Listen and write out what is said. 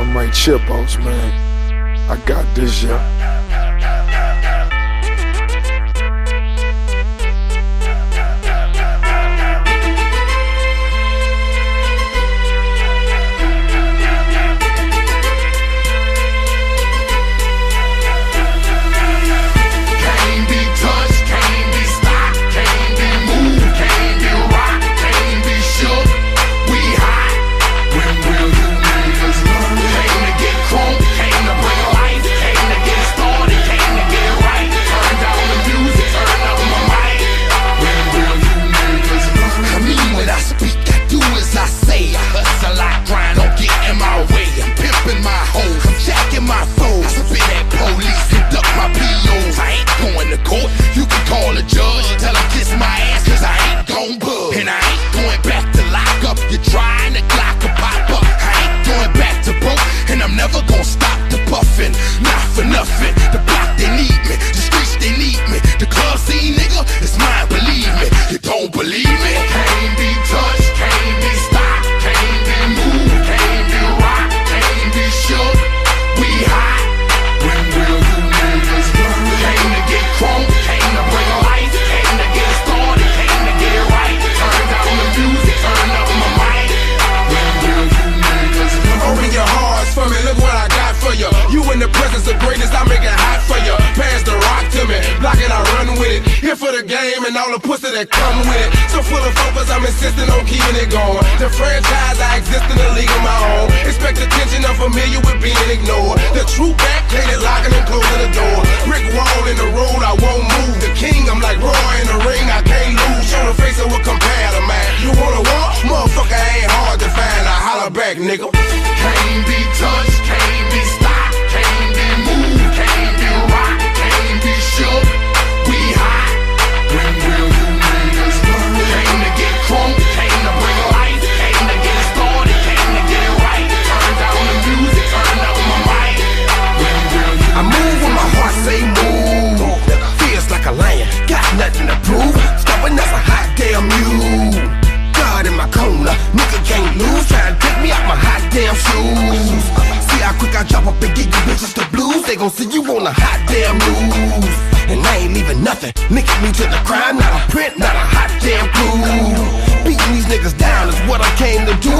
I'm right Chipos, man. I got this, yeah. And all the pussy that come with it. So full of focus, I'm insisting on keeping it going. The franchise, I exist in a league of my own. Expect attention, I'm familiar with being ignored. The true back, painted, locking and closing the door. Brick wall in the road, I won't move. The king, I'm like Roy in the ring, I can't lose. Show the face of what compare to man. You wanna war? Motherfucker ain't hard to find. I holler back, nigga. Can't be touched, can't be stopped, can't be moved, can't be rocked, can't be shook. We hot. When will you niggas learn? Came to get crunk, came to bring life, came to get it started, came to get it right. Turn down the music, turn up my mic. When will you I move when my heart say move. Feels like a lion, got nothing to prove. Stubborn as a hot damn mule. God in my corner, nigga can't lose. Try to take me out my hot damn shoes. See how quick I drop up and get you bitches the blues. They gon' see you on the hot damn news. And I ain't leaving nothing, linking me to the crime. Not a print, not a hot damn clue. Beating these niggas down is what I came to do.